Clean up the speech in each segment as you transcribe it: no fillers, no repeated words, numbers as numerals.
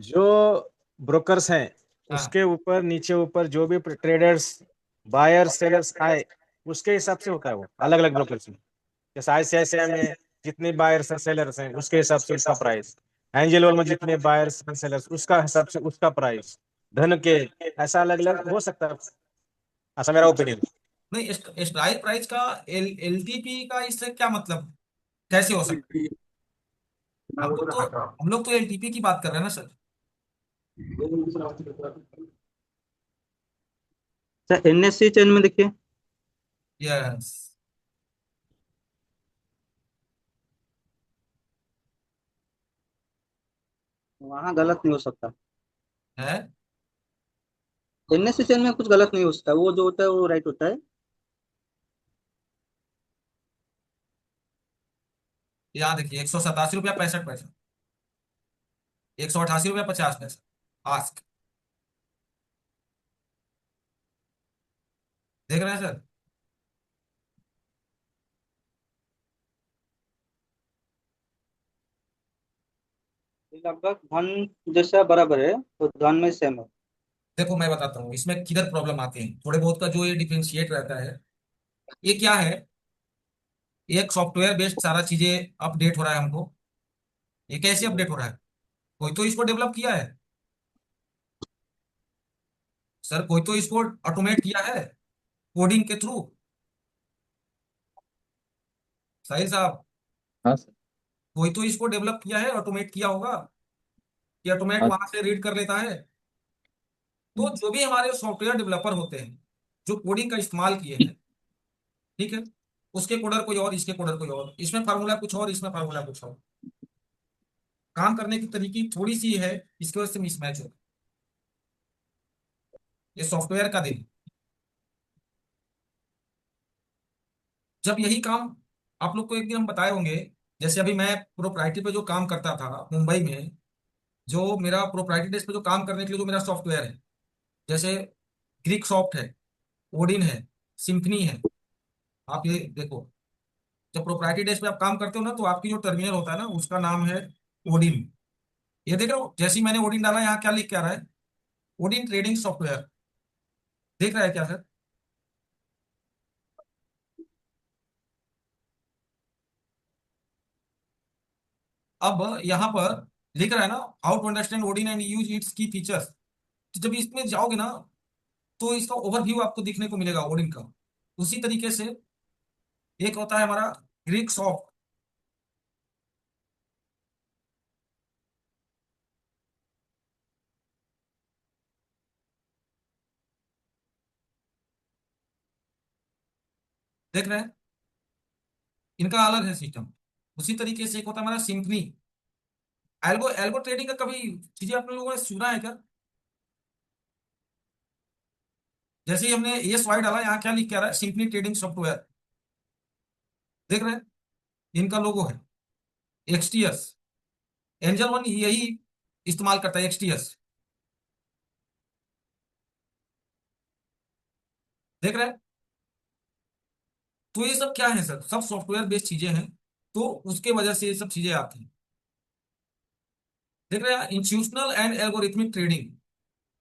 जो ब्रोकर्स हैं हाँ। उसके ऊपर नीचे ऊपर जो भी ट्रेडर्स बायर्स सेलर्स आए उसके हिसाब से होता है, वो अलग अलग ब्रोकर्स में। जैसे आईसीआईसीआई में जितने बायर्स हैं सेलर्स हैं उसके हिसाब से उसका प्राइस, एंजल वन में जितने बायर्स हैं सेलर्स उसका हिसाब से उसका प्राइस, धन के ऐसा अलग अलग हो सकता है। ऐसा मेरा ओपिनियन। नहीं, स्ट्राइक प्राइस का एलटीपी का इससे क्या मतलब, कैसे हो सकता है? हम लोग तो हम लोग तो एलटीपी की बात कर रहे हैं ना सर। सर एनएससी चेन में देखिए। यस। वहाँ गलत नहीं हो सकता। है। एनएससी चेन में कुछ गलत नहीं हो सकता, वो जो होता है वो राइट होता है। यहाँ देखिए, 187 रुपया 65 पैसा, 188 रुपया 50 पैसा आस्क। देख रहे हैं सर? ये लगभग धन जैसा बराबर है, तो धन में सेम है। देखो मैं बताता हूँ इसमें किधर प्रॉब्लम आती है, थोड़े बहुत का जो ये डिफरेंशिएट रहता है। ये क्या है, एक सॉफ्टवेयर बेस्ड सारा चीजें अपडेट हो रहा है हमको। ये कैसे अपडेट हो रहा है? कोई तो इसको डेवलप किया है सर, कोई तो इसको ऑटोमेट किया है कोडिंग के थ्रू। साहिल साहब, हाँ सर। कोई तो इसको डेवलप किया है, ऑटोमेट किया होगा कि ऑटोमेट हाँ। वहां से रीड कर लेता है। तो हम्म। जो भी हमारे सॉफ्टवेयर डेवलपर होते हैं जो कोडिंग का इस्तेमाल किए हैं, ठीक है, उसके कोडर कोई और, इसके कोडर कोई और, इसमें फार्मूला कुछ और, इसमें फार्मूला कुछ और, काम करने की तरीकी थोड़ी सी है, इसकी वजह से मिसमैच हो। ये सॉफ्टवेयर का दिन। जब यही काम आप लोग को एक दिन हम बताए होंगे, जैसे अभी मैं प्रोप्राइटरी पे जो काम करता था मुंबई में, जो मेरा प्रोप्राइटरी डेस्क पे जो काम करने के लिए जो मेरा सॉफ्टवेयर है, जैसे ग्रीक सॉफ्ट है, ओडिन है, सिम्फनी है। आप ये देखो, जब प्रोप्राइटरी डेस्क पे आप काम करते हो ना, तो आपकी जो टर्मिनल होता है ना उसका नाम है ओडिन। ये देख रहे हो, जैसे ही मैंने ओडिन डाला, यहाँ क्या लिख के आ रहा है? Odin trading software. देख रहा है क्या सर? अब यहाँ पर लिख रहा है ना, how to understand Odin and use its key features. तो जब इसमें जाओगे ना, तो इसका ओवरव्यू आपको दिखने को मिलेगा ओडिन का। उसी तरीके से एक होता है हमारा ग्रीक सॉफ्ट। देख रहे हैं, इनका अलग है सिस्टम। उसी तरीके से एक होता है हमारा सिम्फनी। एल्गो एल्गो ट्रेडिंग का कभी चीजें आप लोगों ने सुना है क्या? जैसे ही हमने ये स्वाइड डाला, यहाँ क्या लिख के आ रहा है? Simply trading software. देख रहे हैं, इनका लोगो है एक्सटीएस। एंजल वन यही इस्तेमाल करता है, एक्सटीएस। देख रहे हैं? तो ये सब क्या है सर, सब सॉफ्टवेयर बेस्ड चीजें हैं, तो उसके वजह से ये सब चीजें आती हैं। देख रहे हैं, institutional and algorithmic trading,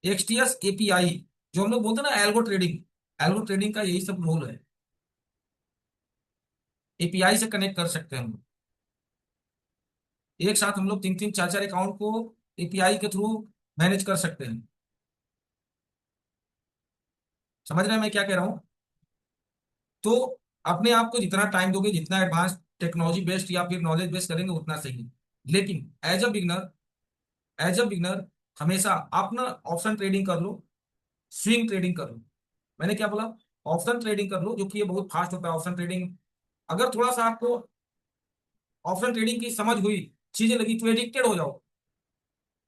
XTS API, जो हम लोग बोलते हैं ना एल्गो ट्रेडिंग। एल्गो ट्रेडिंग का यही सब रोल है। एपीआई से कनेक्ट कर सकते हैं हम लोग। एक साथ हम लोग तीन तीन चार चार अकाउंट को एपीआई के थ्रू मैनेज कर सकते हैं। समझ रहे हैं मैं क्या कह रहा हूँ? तो अपने आप को जितना टाइम दोगे, जितना एडवांस टेक्नोलॉजी बेस्ड या फिर नॉलेज बेस्ड करेंगे, उतना सही है। लेकिन एज अ बिगनर हमेशा आप ना ऑप्शन ट्रेडिंग कर लो, स्विंग ट्रेडिंग कर लो। मैंने क्या बोला? ऑप्शन ट्रेडिंग कर लो, जो कि ये बहुत फास्ट होता है ऑप्शन ट्रेडिंग। अगर थोड़ा सा आपको ऑप्शन ट्रेडिंग की समझ हुई, चीजें लगी, तो एडिक्टेड हो जाओ,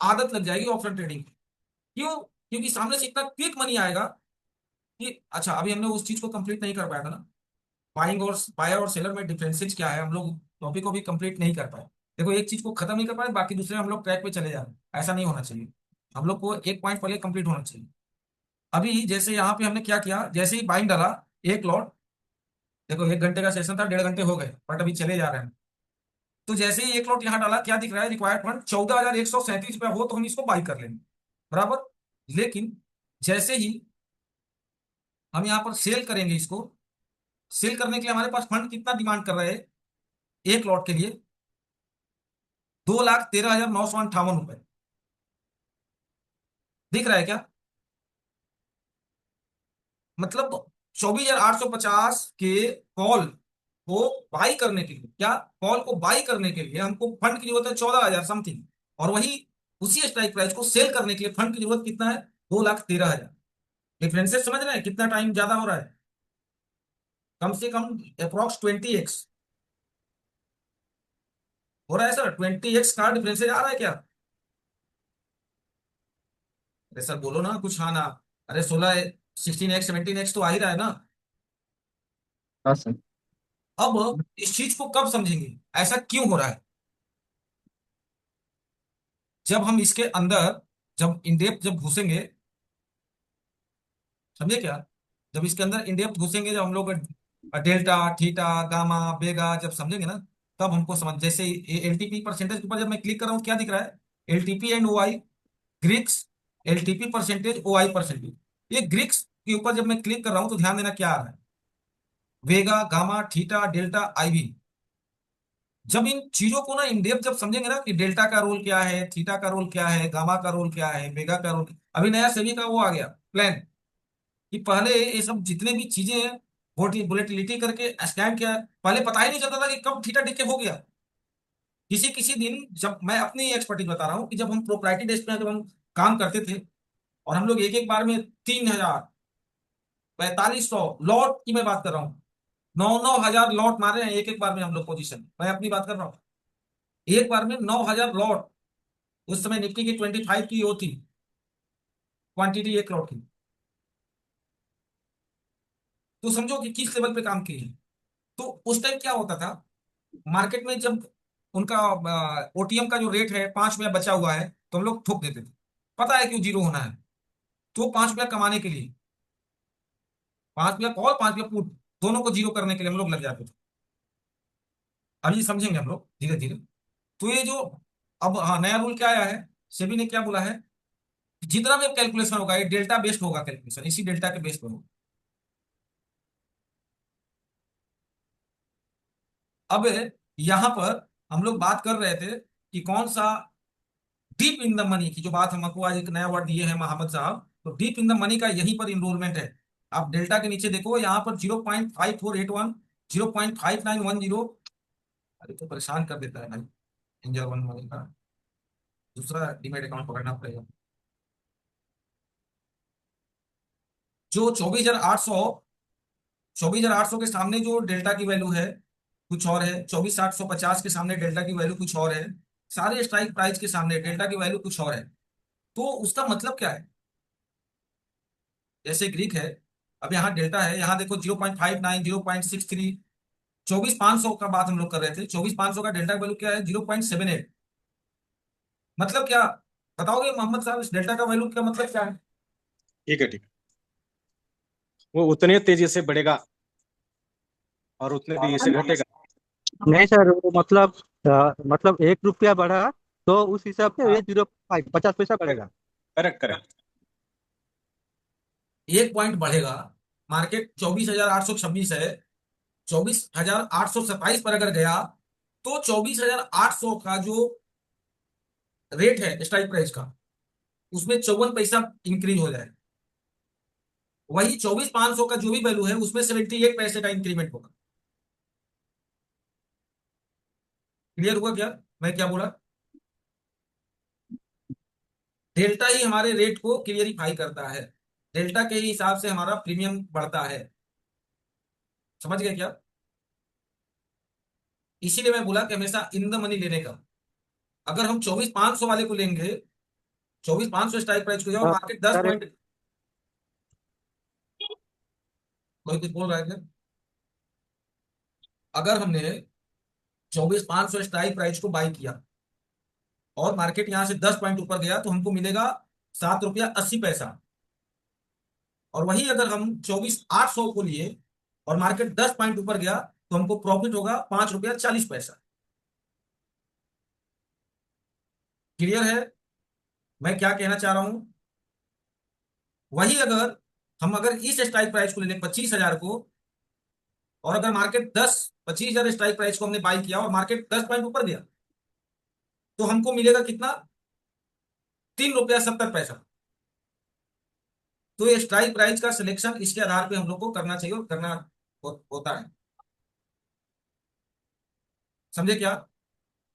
आदत लग जाएगी ऑप्शन ट्रेडिंग। क्यों? क्योंकि सामने से इतना क्विक मनी आएगा कि अच्छा, अभी हमने उस चीज को कंप्लीट नहीं कर पाया था ना, बाइंग और बायर और सेलर में डिफरेंसेस क्या है, हम लोग टॉपिक को भी कंप्लीट नहीं कर पाए। देखो, एक चीज को खत्म नहीं कर पाए, बाकी दूसरे हम लोग ट्रैक पे चले जा रहे हैं, ऐसा नहीं होना चाहिए। हम लोग को एक पॉइंट पहले कंप्लीट होना चाहिए। अभी जैसे यहाँ पे हमने क्या किया, जैसे ही बाइंग डाला, एक लॉट, देखो 1 घंटे का सेशन था, 1.5 घंटे हो गए, बट अभी चले जा रहे हैं। तो जैसे ही 1 लॉट यहां डाला, क्या दिख रहा है? रिक्वायर्ड फंड 14,137 रुपया हो तो हम इसको बाई कर लेंगे, बराबर। लेकिन जैसे ही हम यहाँ पर सेल करेंगे, इसको सेल करने के लिए हमारे पास फंड कितना डिमांड कर रहे हैं 1 लॉट के लिए? 2,13,958 रुपए। दिख रहा है क्या? मतलब 24,850 के कॉल को बाई करने के लिए, क्या कॉल को बाई करने के लिए हमको फंड की जरूरत है 14,000 समथिंग, और वही उसी स्ट्राइक प्राइस को सेल करने के लिए फंड की जरूरत कितना है? 2,13,000। डिफरेंसेस समझ रहे हैं कितना टाइम ज्यादा हो रहा है? कम से कम अप्रोक्स 20x हो रहा है सर। 20x का डिफरेंसेस आ रहा है क्या? अरे सर बोलो ना कुछ, हाँ ना। अरे 16x 17x तो आ ही रहा है ना। हाँ सर। अब इस चीज को कब समझेंगे ऐसा क्यों हो रहा है? जब हम इसके अंदर, जब इन डेप्थ जब घुसेंगे, समझे क्या? जब इसके अंदर इन डेप्थ घुसेंगे, जब हम लोग डेल्टा थीटा गामा बेगा जब समझेंगे ना, तब हमको समझ। जैसे एलटीपी परसेंटेज के ऊपर जब मैं क्लिक कर रहा हूँ, क्या दिख रहा है? LTP and OI, greeks, LTP percentage, OI percentage. ये ग्रिक्स के ऊपर जब मैं क्लिक कर रहा हूँ तो ध्यान देना क्या आ रहा है? वेगा, गामा, थीटा, डेल्टा, आईवी। जब इन चीजों को ना इन डेप्थ जब समझेंगे ना कि डेल्टा का रोल क्या है, थीटा का रोल क्या है, गामा का रोल क्या है, वेगा का रोल। अभी नया सेबी का वो आ गया प्लान कि पहले ये सब जितने भी चीजें हैं, वोलेटिलिटी करके स्कैन किया। पहले पता ही नहीं चलता था कि कब थीटा डिके हो गया। किसी किसी दिन, जब मैं अपनी एक्सपर्टीज बता रहा हूँ, कि जब हम प्रोप्राइटरी डेस्क पे जब हम काम करते थे, और हम लोग एक एक बार में 3,000, 4,500 लॉट की मैं बात कर रहा हूँ, 9,000 लॉट मारे हैं एक एक बार में हम लोग पोजीशन, मैं अपनी बात कर रहा हूँ। एक बार में 9,000 लॉट। उस समय निफ्टी की 25 की वो थी क्वांटिटी, 1 लॉट की। तो समझो कि किस लेवल पे काम किए हैं। तो उस टाइम क्या होता था मार्केट में, जब उनका ओटीएम का जो रेट है 5 रुपया बचा हुआ है, तो हम लोग ठोक देते थे। पता है क्यों जीरो होना है? तो 5 रुपया कमाने के लिए, 5 रुपया कॉल, 5 रुपया पुट, दोनों को जीरो करने के लिए हम लोग लग जाते थे। अब ये समझेंगे हम लोग धीरे धीरे। तो ये जो अब, हाँ, नया रूल क्या आया है? सेबी ने क्या बोला है? जितना भी कैलकुलेशन होगा ये डेल्टा बेस्ड होगा, कैलकुलेशन इसी डेल्टा के बेस पर होगा। अब यहां पर हम लोग बात कर रहे थे कि कौन सा डीप इन द मनी की जो बात हमको आज एक नया वर्ड दिए हैं मोहम्मद साहब, तो डीप इन द मनी का यहीं पर इनरोलमेंट है। आप डेल्टा के नीचे देखो, यहाँ पर 0.5481, 0.5910। अरे तो परेशान कर देता है भाई, इंजर वन मनी का दूसरा डीमेट अकाउंट पकड़ना पड़ेगा। जो 24,800 के सामने जो डेल्टा की वैल्यू है कुछ और है, 24,850 के सामने डेल्टा की वैल्यू कुछ और है, सारे स्ट्राइक प्राइस के सामने डेल्टा की वैल्यू कुछ और है। तो उसका मतलब क्या है? जैसे ग्रीक है, अब यहाँ डेल्टा है, यहाँ देखो 0.59, 0.63, 24,500 का बात हम लोग कर रहे थे, 24,500 का डेल्टा वैल्यू क्या है? 0.78। मतलब क्या? बताओगे मोहम्मद साहब इस डेल्टा का वैल्यू का मतलब क्या है? ठीक है, ठीक है। वो उतने तेजी से बढ़ेगा और उतने तेजी से घटेगा। नहीं सर, वो मतलब मतलब 1 रुपया बढ़ा तो उस हिसाब से ये हाँ, 0.5 50 पैसा बढ़ेगा। Correct correct. 1 पॉइंट बढ़ेगा। मार्केट 24,826 है, 24,827 पर अगर गया, तो 24,800 का जो रेट है स्ट्राइक प्राइस का, उसमें 54 पैसा इंक्रीज हो जाए। वही 24,500 का जो भी वैल्यू है उसमें 78 पैसे का इंक्रीमेंट होगा। क्लियर हुआ क्या मैं क्या बोला? डेल्टा ही हमारे रेट को क्लियरिफाई करता है, डेल्टा के ही हिसाब से हमारा प्रीमियम बढ़ता है। समझ गए क्या? इसीलिए मैं बोला कि हमेशा इन द मनी लेने का। अगर हम 24,500 वाले को लेंगे, 24,500 स्ट्राइक प्राइस को जाओ, मार्केट 10 पॉइंट। कोई कुछ बोल रहा है क्या? अगर हमने 24,500 स्ट्राइक प्राइस को बाई किया और मार्केट यहां से 10 पॉइंट ऊपर गया, तो हमको मिलेगा 7 रुपया 80 पैसा। और वही अगर हम 24,800 को लिए और मार्केट 10 पॉइंट ऊपर गया, तो हमको प्रॉफिट होगा 5 रुपया 40 पैसा। क्लियर है मैं क्या कहना चाह रहा हूं? वही अगर हम अगर इस स्ट्राइक प्राइस को ले लें 25,000 को, और अगर मार्केट 25,000 स्ट्राइक प्राइस को हमने बाई किया और मार्केट 10 पॉइंट ऊपर गया, तो हमको मिलेगा कितना? 3 रुपया 70 पैसा। तो ये स्ट्राइक प्राइस का सिलेक्शन इसके आधार पे हम लोग को करना चाहिए और करना होता है। समझे क्या?